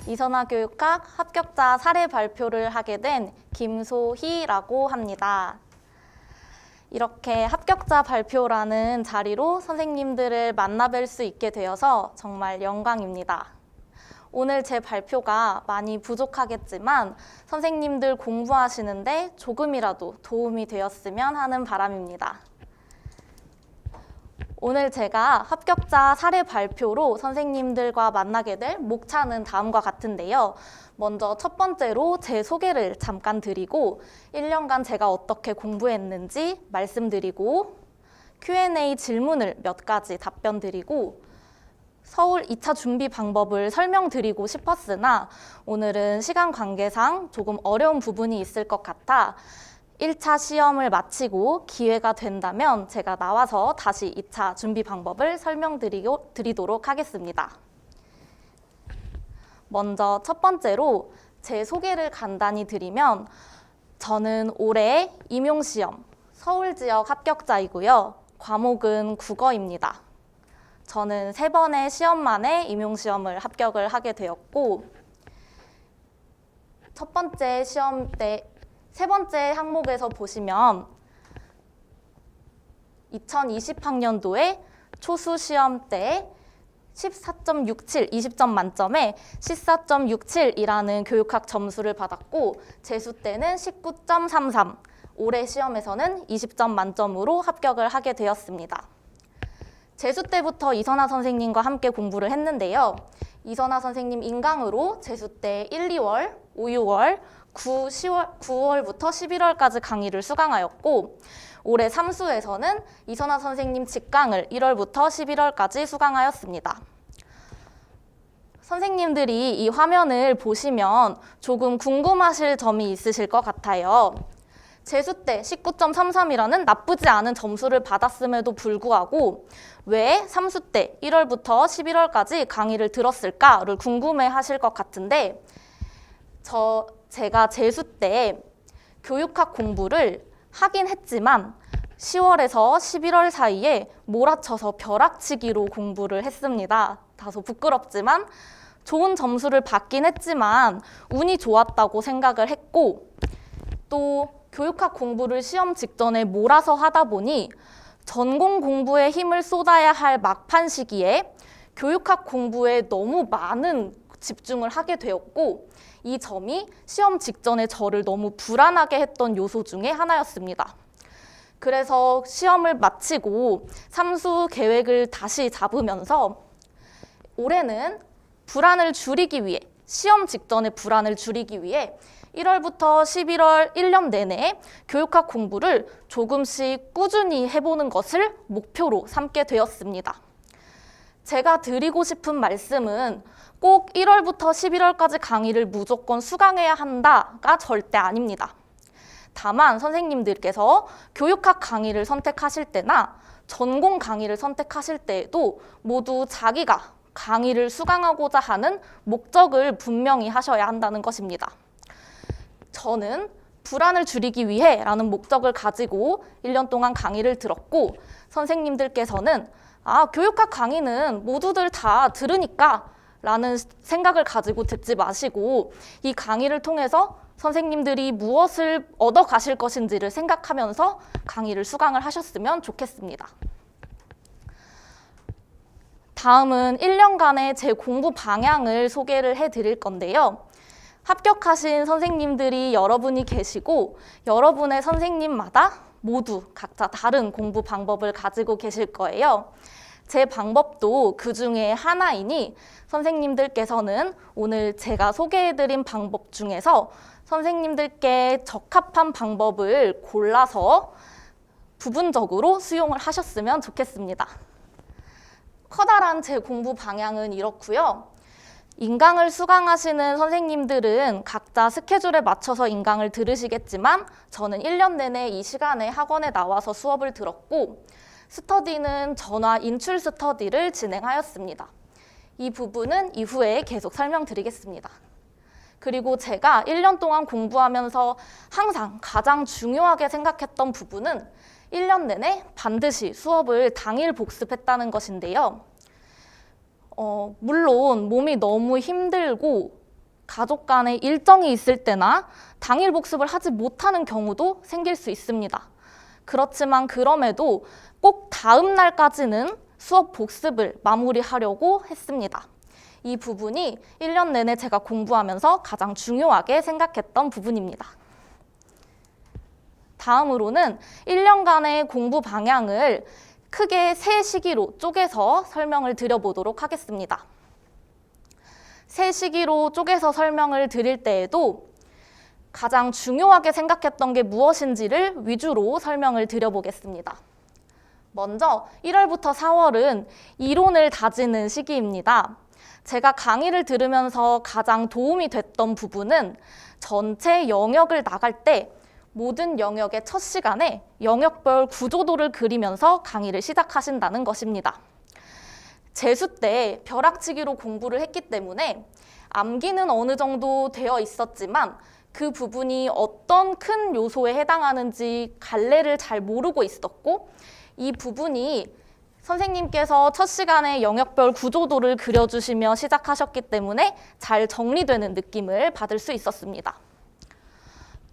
이선화교육학 합격자 사례 발표를 하게 된 김소희라고 합니다. 이렇게 합격자 발표라는 자리로 선생님들을 만나뵐 수 있게 되어서 정말 영광입니다. 오늘 제 발표가 많이 부족하겠지만 선생님들 공부하시는데 조금이라도 도움이 되었으면 하는 바람입니다. 오늘 제가 합격자 사례 발표로 선생님들과 만나게 될 목차는 다음과 같은데요. 먼저 첫 번째로 제 소개를 잠깐 드리고 1년간 제가 어떻게 공부했는지 말씀드리고 Q&A 질문을 몇 가지 답변 드리고 서울 2차 준비 방법을 설명드리고 싶었으나 오늘은 시간 관계상 조금 어려운 부분이 있을 것 같아 1차 시험을 마치고 기회가 된다면 제가 나와서 다시 2차 준비 방법을 설명드리도록 하겠습니다. 먼저 첫 번째로 제 소개를 간단히 드리면 저는 올해 임용시험 서울 지역 합격자이고요. 과목은 국어입니다. 저는 3번의 시험 만에 임용시험을 합격을 하게 되었고 첫 번째 시험 때 세 번째 항목에서 보시면 2020학년도에 초수 시험 때 14.67, 20점 만점에 14.67이라는 교육학 점수를 받았고 재수 때는 19.33, 올해 시험에서는 20점 만점으로 합격을 하게 되었습니다. 재수 때부터 이선화 선생님과 함께 공부를 했는데요. 이선화 선생님 인강으로 재수 때 1, 2월, 5, 6월, 9월부터 11월까지 강의를 수강하였고 올해 삼수에서는 이선화 선생님 직강을 1월부터 11월까지 수강하였습니다. 선생님들이 이 화면을 보시면 조금 궁금하실 점이 있으실 것 같아요. 재수 때 19.33이라는 나쁘지 않은 점수를 받았음에도 불구하고 왜 삼수 때 1월부터 11월까지 강의를 들었을까를 궁금해 하실 것 같은데 제가 재수 때 교육학 공부를 하긴 했지만 10월에서 11월 사이에 몰아쳐서 벼락치기로 공부를 했습니다. 다소 부끄럽지만 좋은 점수를 받긴 했지만 운이 좋았다고 생각을 했고 또 교육학 공부를 시험 직전에 몰아서 하다 보니 전공 공부에 힘을 쏟아야 할 막판 시기에 교육학 공부에 너무 많은 집중을 하게 되었고 이 점이 시험 직전에 저를 너무 불안하게 했던 요소 중에 하나였습니다. 그래서 시험을 마치고 삼수 계획을 다시 잡으면서 올해는 불안을 줄이기 위해 시험 직전의 불안을 줄이기 위해 1월부터 11월 1년 내내 교육학 공부를 조금씩 꾸준히 해보는 것을 목표로 삼게 되었습니다. 제가 드리고 싶은 말씀은 꼭 1월부터 11월까지 강의를 무조건 수강해야 한다가 절대 아닙니다. 다만 선생님들께서 교육학 강의를 선택하실 때나 전공 강의를 선택하실 때에도 모두 자기가 강의를 수강하고자 하는 목적을 분명히 하셔야 한다는 것입니다. 저는 불안을 줄이기 위해 라는 목적을 가지고 1년 동안 강의를 들었고 선생님들께서는 교육학 강의는 모두들 다 들으니까 라는 생각을 가지고 듣지 마시고 이 강의를 통해서 선생님들이 무엇을 얻어 가실 것인지를 생각하면서 강의를 수강을 하셨으면 좋겠습니다. 다음은 1년간의 제 공부 방향을 소개를 해드릴 건데요. 합격하신 선생님들이 여러분이 계시고 여러분의 선생님마다 모두 각자 다른 공부 방법을 가지고 계실 거예요. 제 방법도 그 중에 하나이니 선생님들께서는 오늘 제가 소개해드린 방법 중에서 선생님들께 적합한 방법을 골라서 부분적으로 수용을 하셨으면 좋겠습니다. 커다란 제 공부 방향은 이렇고요. 인강을 수강하시는 선생님들은 각자 스케줄에 맞춰서 인강을 들으시겠지만 저는 1년 내내 이 시간에 학원에 나와서 수업을 들었고 스터디는 전화 인출 스터디를 진행하였습니다. 이 부분은 이후에 계속 설명드리겠습니다. 그리고 제가 1년 동안 공부하면서 항상 가장 중요하게 생각했던 부분은 1년 내내 반드시 수업을 당일 복습했다는 것인데요. 물론 몸이 너무 힘들고 가족 간에 일정이 있을 때나 당일 복습을 하지 못하는 경우도 생길 수 있습니다. 그렇지만 그럼에도 꼭 다음 날까지는 수업 복습을 마무리하려고 했습니다. 이 부분이 1년 내내 제가 공부하면서 가장 중요하게 생각했던 부분입니다. 다음으로는 1년간의 공부 방향을 크게 세 시기로 쪼개서 설명을 드려보도록 하겠습니다. 세 시기로 쪼개서 설명을 드릴 때에도 가장 중요하게 생각했던 게 무엇인지를 위주로 설명을 드려보겠습니다. 먼저 1월부터 4월은 이론을 다지는 시기입니다. 제가 강의를 들으면서 가장 도움이 됐던 부분은 전체 영역을 나갈 때 모든 영역의 첫 시간에 영역별 구조도를 그리면서 강의를 시작하신다는 것입니다. 재수 때 벼락치기로 공부를 했기 때문에 암기는 어느 정도 되어 있었지만 그 부분이 어떤 큰 요소에 해당하는지 갈래를 잘 모르고 있었고, 이 부분이 선생님께서 첫 시간에 영역별 구조도를 그려주시며 시작하셨기 때문에 잘 정리되는 느낌을 받을 수 있었습니다.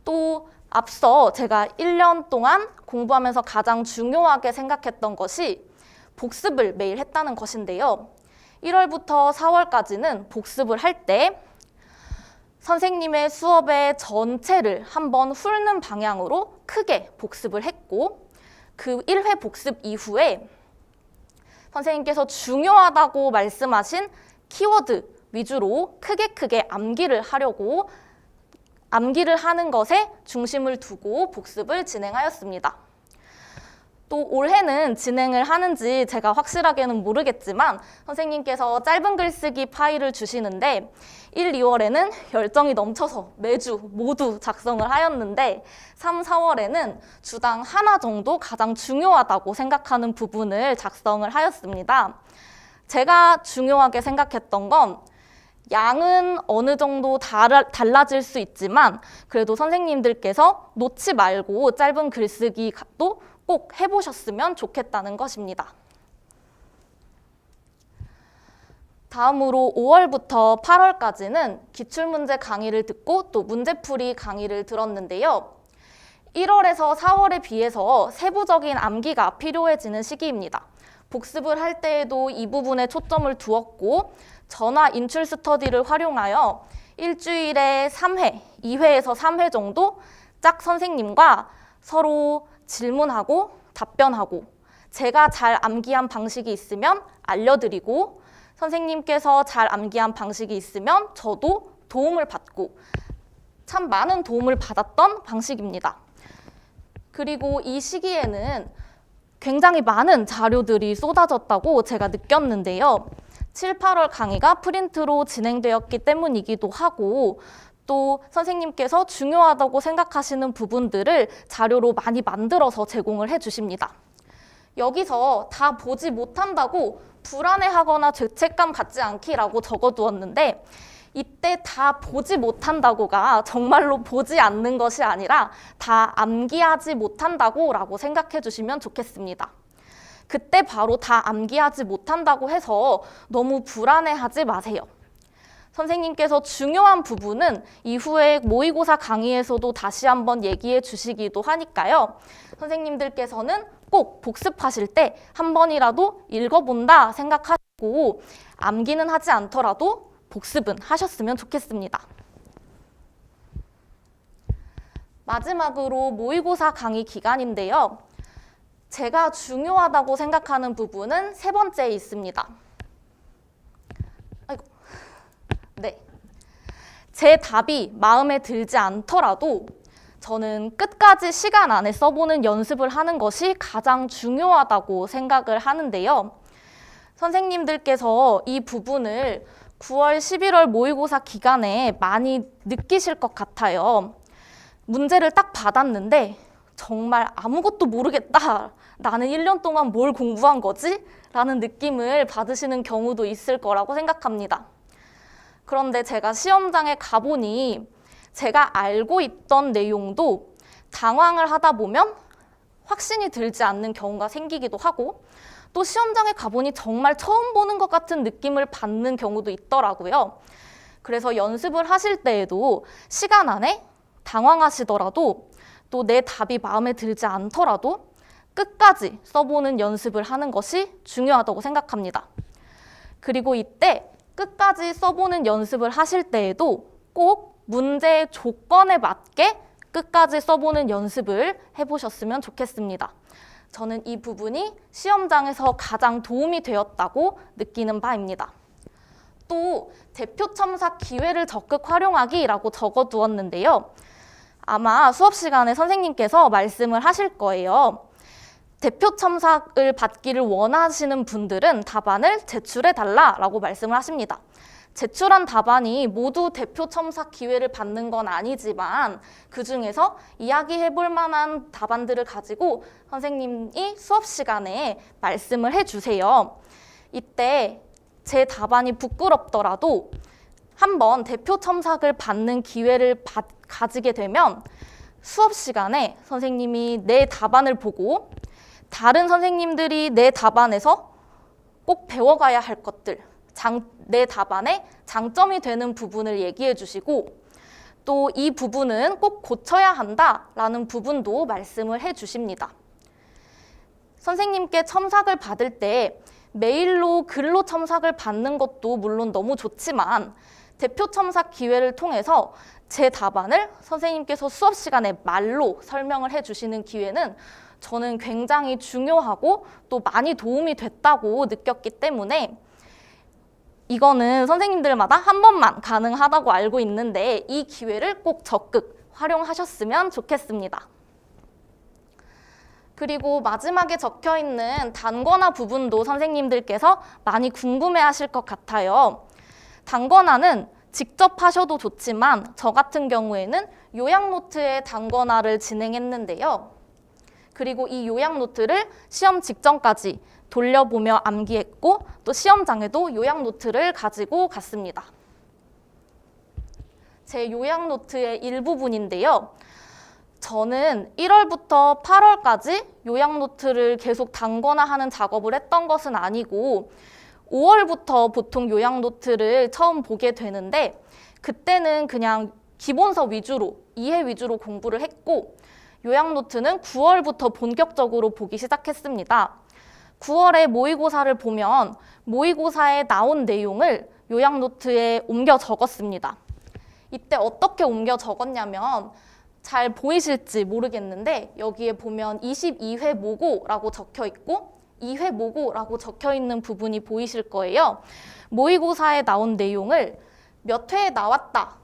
또 앞서 제가 1년 동안 공부하면서 가장 중요하게 생각했던 것이 복습을 매일 했다는 것인데요. 1월부터 4월까지는 복습을 할 때 선생님의 수업의 전체를 한번 훑는 방향으로 크게 복습을 했고, 그 1회 복습 이후에 선생님께서 중요하다고 말씀하신 키워드 위주로 크게 암기를 하는 것에 중심을 두고 복습을 진행하였습니다. 또 올해는 진행을 하는지 제가 확실하게는 모르겠지만 선생님께서 짧은 글쓰기 파일을 주시는데 1, 2월에는 열정이 넘쳐서 매주 모두 작성을 하였는데 3, 4월에는 주당 하나 정도 가장 중요하다고 생각하는 부분을 작성을 하였습니다. 제가 중요하게 생각했던 건 양은 어느 정도 달라질 수 있지만 그래도 선생님들께서 놓지 말고 짧은 글쓰기도 꼭 해보셨으면 좋겠다는 것입니다. 다음으로 5월부터 8월까지는 기출문제 강의를 듣고 또 문제풀이 강의를 들었는데요. 1월에서 4월에 비해서 세부적인 암기가 필요해지는 시기입니다. 복습을 할 때에도 이 부분에 초점을 두었고 전화 인출 스터디를 활용하여 일주일에 3회, 2회에서 3회 정도 짝 선생님과 서로 질문하고 답변하고 제가 잘 암기한 방식이 있으면 알려드리고 선생님께서 잘 암기한 방식이 있으면 저도 도움을 받고 참 많은 도움을 받았던 방식입니다. 그리고 이 시기에는 굉장히 많은 자료들이 쏟아졌다고 제가 느꼈는데요. 7, 8월 강의가 프린트로 진행되었기 때문이기도 하고 또 선생님께서 중요하다고 생각하시는 부분들을 자료로 많이 만들어서 제공을 해주십니다. 여기서 다 보지 못한다고 불안해하거나 죄책감 갖지 않기라고 적어두었는데 이때 다 보지 못한다고가 정말로 보지 않는 것이 아니라 다 암기하지 못한다고 라고 생각해 주시면 좋겠습니다. 그때 바로 다 암기하지 못한다고 해서 너무 불안해하지 마세요. 선생님께서 중요한 부분은 이후에 모의고사 강의에서도 다시 한번 얘기해 주시기도 하니까요. 선생님들께서는 꼭 복습하실 때 한 번이라도 읽어본다 생각하시고 암기는 하지 않더라도 복습은 하셨으면 좋겠습니다. 마지막으로 모의고사 강의 기간인데요. 제가 중요하다고 생각하는 부분은 세 번째에 있습니다. 네, 제 답이 마음에 들지 않더라도 저는 끝까지 시간 안에 써보는 연습을 하는 것이 가장 중요하다고 생각을 하는데요. 선생님들께서 이 부분을 9월, 11월 모의고사 기간에 많이 느끼실 것 같아요. 문제를 딱 받았는데 정말 아무것도 모르겠다. 나는 1년 동안 뭘 공부한 거지? 라는 느낌을 받으시는 경우도 있을 거라고 생각합니다. 그런데 제가 시험장에 가보니 제가 알고 있던 내용도 당황을 하다 보면 확신이 들지 않는 경우가 생기기도 하고 또 시험장에 가보니 정말 처음 보는 것 같은 느낌을 받는 경우도 있더라고요. 그래서 연습을 하실 때에도 시간 안에 당황하시더라도 또 내 답이 마음에 들지 않더라도 끝까지 써보는 연습을 하는 것이 중요하다고 생각합니다. 그리고 이때 끝까지 써보는 연습을 하실 때에도 꼭 문제의 조건에 맞게 끝까지 써보는 연습을 해보셨으면 좋겠습니다. 저는 이 부분이 시험장에서 가장 도움이 되었다고 느끼는 바입니다. 또 대표 첨삭 기회를 적극 활용하기라고 적어두었는데요. 아마 수업 시간에 선생님께서 말씀을 하실 거예요. 대표 첨삭을 받기를 원하시는 분들은 답안을 제출해달라라고 말씀을 하십니다. 제출한 답안이 모두 대표 첨삭 기회를 받는 건 아니지만 그 중에서 이야기해볼 만한 답안들을 가지고 선생님이 수업 시간에 말씀을 해주세요. 이때 제 답안이 부끄럽더라도 한번 대표 첨삭을 받는 기회를 가지게 되면 수업 시간에 선생님이 내 답안을 보고 다른 선생님들이 내 답안에서 꼭 배워가야 할 것들, 내 답안에 장점이 되는 부분을 얘기해 주시고 또 이 부분은 꼭 고쳐야 한다라는 부분도 말씀을 해 주십니다. 선생님께 첨삭을 받을 때 메일로 글로 첨삭을 받는 것도 물론 너무 좋지만 대표 첨삭 기회를 통해서 제 답안을 선생님께서 수업 시간에 말로 설명을 해 주시는 기회는 저는 굉장히 중요하고 또 많이 도움이 됐다고 느꼈기 때문에 이거는 선생님들마다 한 번만 가능하다고 알고 있는데 이 기회를 꼭 적극 활용하셨으면 좋겠습니다. 그리고 마지막에 적혀있는 단권화 부분도 선생님들께서 많이 궁금해하실 것 같아요. 단권화는 직접 하셔도 좋지만 저 같은 경우에는 요약노트에 단권화를 진행했는데요. 그리고 이 요약노트를 시험 직전까지 돌려보며 암기했고 또 시험장에도 요약노트를 가지고 갔습니다. 제 요약노트의 일부분인데요. 저는 1월부터 8월까지 요약노트를 계속 단권화하는 작업을 했던 것은 아니고 5월부터 보통 요약노트를 처음 보게 되는데 그때는 그냥 기본서 위주로, 이해 위주로 공부를 했고 요약노트는 9월부터 본격적으로 보기 시작했습니다. 9월에 모의고사를 보면 모의고사에 나온 내용을 요약노트에 옮겨 적었습니다. 이때 어떻게 옮겨 적었냐면 잘 보이실지 모르겠는데 여기에 보면 22회 모고라고 적혀 있고 2회 모고라고 적혀 있는 부분이 보이실 거예요. 모의고사에 나온 내용을 몇 회에 나왔다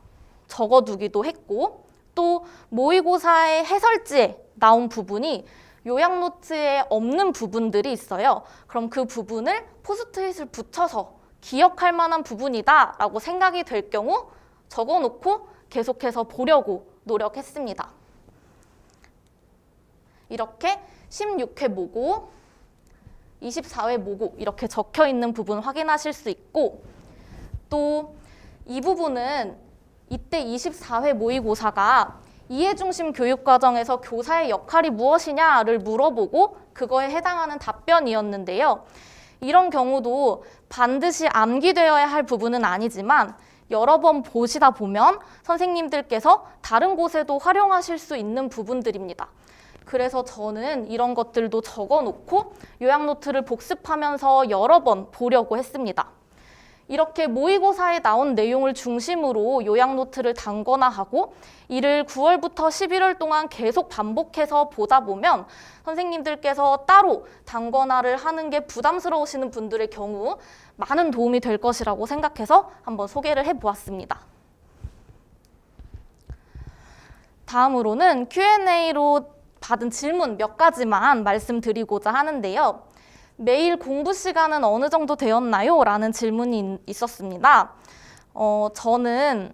적어두기도 했고 또 모의고사의 해설지에 나온 부분이 요약노트에 없는 부분들이 있어요. 그럼 그 부분을 포스트잇을 붙여서 기억할 만한 부분이다 라고 생각이 될 경우 적어놓고 계속해서 보려고 노력했습니다. 이렇게 16회 모고, 24회 모고 이렇게 적혀 있는 부분 확인하실 수 있고 또 이 부분은 이때 24회 모의고사가 이해중심 교육과정에서 교사의 역할이 무엇이냐를 물어보고 그거에 해당하는 답변이었는데요. 이런 경우도 반드시 암기되어야 할 부분은 아니지만 여러 번 보시다 보면 선생님들께서 다른 곳에도 활용하실 수 있는 부분들입니다. 그래서 저는 이런 것들도 적어놓고 요약노트를 복습하면서 여러 번 보려고 했습니다. 이렇게 모의고사에 나온 내용을 중심으로 요약노트를 단권화하고 이를 9월부터 11월 동안 계속 반복해서 보다 보면 선생님들께서 따로 단권화를 하는 게 부담스러우시는 분들의 경우 많은 도움이 될 것이라고 생각해서 한번 소개를 해보았습니다. 다음으로는 Q&A로 받은 질문 몇 가지만 말씀드리고자 하는데요. 매일 공부 시간은 어느 정도 되었나요? 라는 질문이 있었습니다. 저는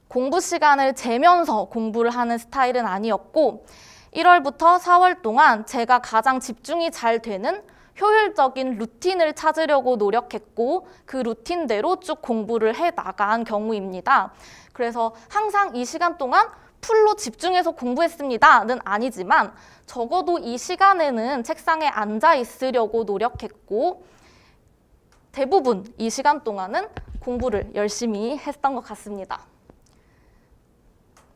공부 시간을 재면서 공부를 하는 스타일은 아니었고 1월부터 4월 동안 제가 가장 집중이 잘 되는 효율적인 루틴을 찾으려고 노력했고 그 루틴대로 쭉 공부를 해 나간 경우입니다. 그래서 항상 이 시간 동안 풀로 집중해서 공부했습니다는 아니지만 적어도 이 시간에는 책상에 앉아 있으려고 노력했고 대부분 이 시간 동안은 공부를 열심히 했던 것 같습니다.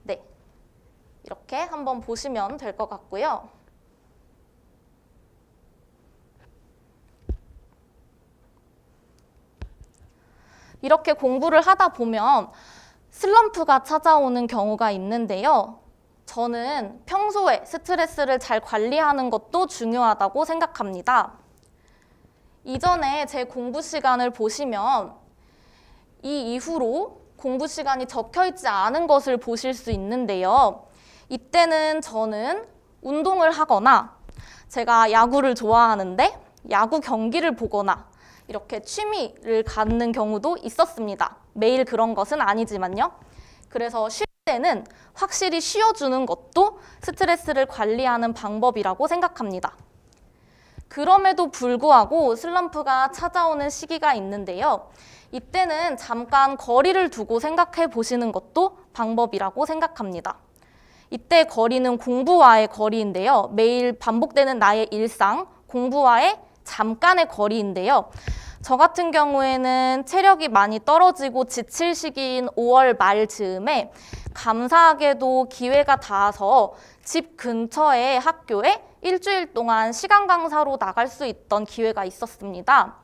네, 이렇게 한번 보시면 될 것 같고요. 이렇게 공부를 하다 보면 슬럼프가 찾아오는 경우가 있는데요. 저는 평소에 스트레스를 잘 관리하는 것도 중요하다고 생각합니다. 이전에 제 공부 시간을 보시면 이 이후로 공부 시간이 적혀 있지 않은 것을 보실 수 있는데요. 이때는 저는 운동을 하거나 제가 야구를 좋아하는데 야구 경기를 보거나 이렇게 취미를 갖는 경우도 있었습니다. 매일 그런 것은 아니지만요. 그래서 쉴 때는 확실히 쉬어주는 것도 스트레스를 관리하는 방법이라고 생각합니다. 그럼에도 불구하고 슬럼프가 찾아오는 시기가 있는데요. 이때는 잠깐 거리를 두고 생각해 보시는 것도 방법이라고 생각합니다. 이때 거리는 공부와의 거리인데요. 매일 반복되는 나의 일상, 공부와의 잠깐의 거리인데요. 저 같은 경우에는 체력이 많이 떨어지고 지칠 시기인 5월 말 즈음에 감사하게도 기회가 닿아서 집 근처의 학교에 일주일 동안 시간 강사로 나갈 수 있던 기회가 있었습니다.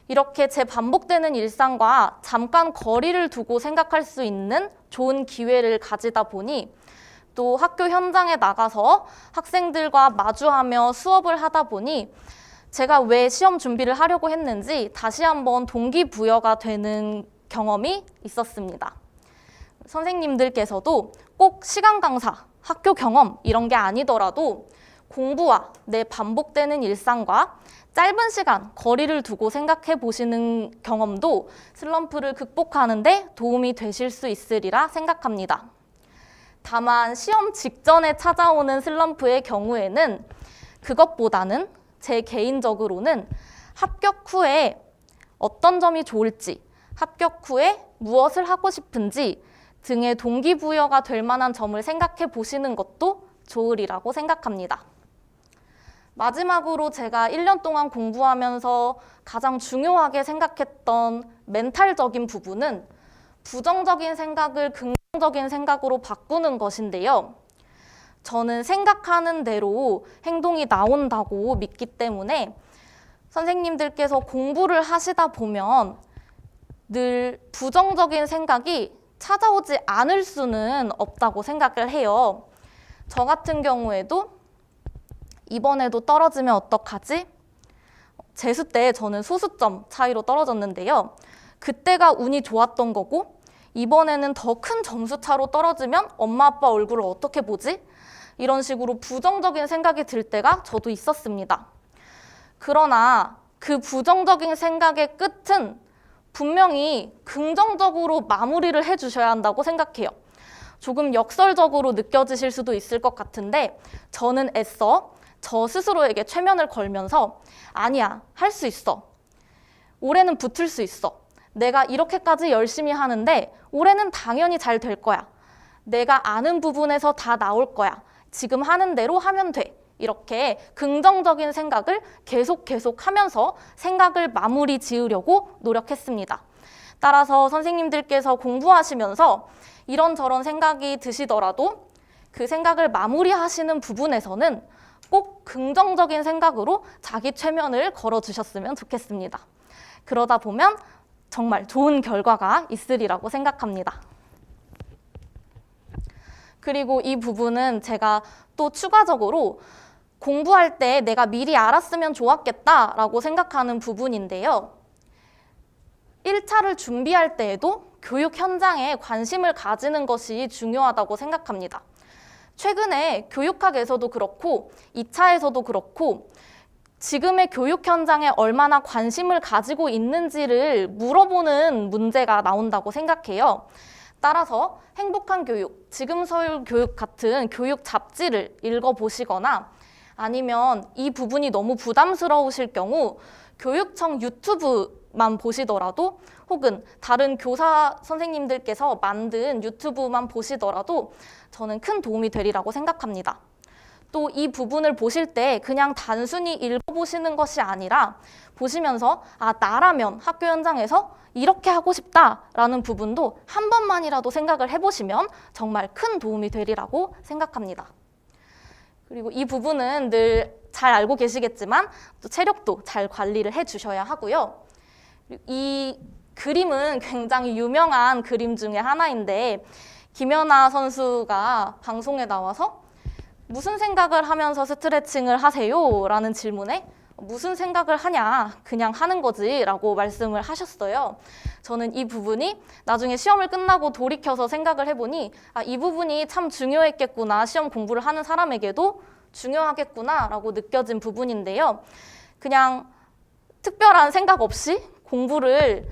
이렇게 제 반복되는 일상과 잠깐 거리를 두고 생각할 수 있는 좋은 기회를 가지다 보니 또 학교 현장에 나가서 학생들과 마주하며 수업을 하다 보니 제가 왜 시험 준비를 하려고 했는지 다시 한번 동기부여가 되는 경험이 있었습니다. 선생님들께서도 꼭 시간 강사, 학교 경험 이런 게 아니더라도 공부와 내 반복되는 일상과 짧은 시간, 거리를 두고 생각해 보시는 경험도 슬럼프를 극복하는 데 도움이 되실 수 있으리라 생각합니다. 다만 시험 직전에 찾아오는 슬럼프의 경우에는 그것보다는 제 개인적으로는 합격 후에 어떤 점이 좋을지, 합격 후에 무엇을 하고 싶은지 등의 동기부여가 될 만한 점을 생각해 보시는 것도 좋으리라고 생각합니다. 마지막으로 제가 1년 동안 공부하면서 가장 중요하게 생각했던 멘탈적인 부분은 부정적인 생각을 긍정적인 생각으로 바꾸는 것인데요. 저는 생각하는 대로 행동이 나온다고 믿기 때문에 선생님들께서 공부를 하시다 보면 늘 부정적인 생각이 찾아오지 않을 수는 없다고 생각을 해요. 저 같은 경우에도 이번에도 떨어지면 어떡하지? 재수 때 저는 소수점 차이로 떨어졌는데요. 그때가 운이 좋았던 거고 이번에는 더 큰 점수 차로 떨어지면 엄마 아빠 얼굴을 어떻게 보지? 이런 식으로 부정적인 생각이 들 때가 저도 있었습니다. 그러나 그 부정적인 생각의 끝은 분명히 긍정적으로 마무리를 해주셔야 한다고 생각해요. 조금 역설적으로 느껴지실 수도 있을 것 같은데 저는 애써 저 스스로에게 최면을 걸면서 아니야, 할 수 있어. 올해는 붙을 수 있어. 내가 이렇게까지 열심히 하는데 올해는 당연히 잘 될 거야. 내가 아는 부분에서 다 나올 거야. 지금 하는 대로 하면 돼. 이렇게 긍정적인 생각을 계속 하면서 생각을 마무리 지으려고 노력했습니다. 따라서 선생님들께서 공부하시면서 이런저런 생각이 드시더라도 그 생각을 마무리하시는 부분에서는 꼭 긍정적인 생각으로 자기 최면을 걸어주셨으면 좋겠습니다. 그러다 보면 정말 좋은 결과가 있으리라고 생각합니다. 그리고 이 부분은 제가 또 추가적으로 공부할 때 내가 미리 알았으면 좋았겠다라고 생각하는 부분인데요. 1차를 준비할 때에도 교육 현장에 관심을 가지는 것이 중요하다고 생각합니다. 최근에 교육학에서도 그렇고 2차에서도 그렇고 지금의 교육 현장에 얼마나 관심을 가지고 있는지를 물어보는 문제가 나온다고 생각해요. 따라서 행복한 교육, 지금 서울 교육 같은 교육 잡지를 읽어보시거나 아니면 이 부분이 너무 부담스러우실 경우 교육청 유튜브만 보시더라도 혹은 다른 교사 선생님들께서 만든 유튜브만 보시더라도 저는 큰 도움이 되리라고 생각합니다. 또 이 부분을 보실 때 그냥 단순히 읽어보시는 것이 아니라 보시면서 나라면 학교 현장에서 이렇게 하고 싶다라는 부분도 한 번만이라도 생각을 해보시면 정말 큰 도움이 되리라고 생각합니다. 그리고 이 부분은 늘 잘 알고 계시겠지만 또 체력도 잘 관리를 해주셔야 하고요. 이 그림은 굉장히 유명한 그림 중에 하나인데 김연아 선수가 방송에 나와서 무슨 생각을 하면서 스트레칭을 하세요? 라는 질문에 무슨 생각을 하냐, 그냥 하는 거지 라고 말씀을 하셨어요. 저는 이 부분이 나중에 시험을 끝나고 돌이켜서 생각을 해보니 이 부분이 참 중요했겠구나, 시험 공부를 하는 사람에게도 중요하겠구나 라고 느껴진 부분인데요. 그냥 특별한 생각 없이 공부를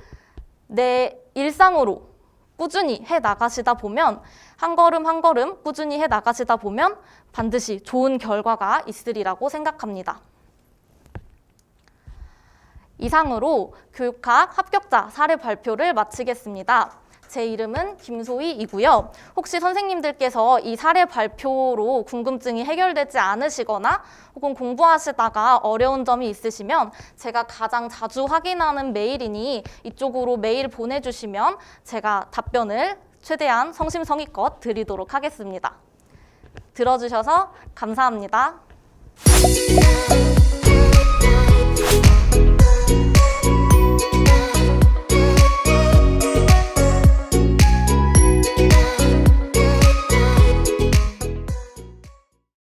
내 일상으로 꾸준히 해 나가시다 보면 한 걸음 한 걸음 꾸준히 해 나가시다 보면 반드시 좋은 결과가 있으리라고 생각합니다. 이상으로 교육학 합격자 사례 발표를 마치겠습니다. 제 이름은 김소희이고요. 혹시 선생님들께서 이 사례 발표로 궁금증이 해결되지 않으시거나 혹은 공부하시다가 어려운 점이 있으시면 제가 가장 자주 확인하는 메일이니 이쪽으로 메일 보내주시면 제가 답변을 최대한 성심성의껏 드리도록 하겠습니다. 들어주셔서 감사합니다.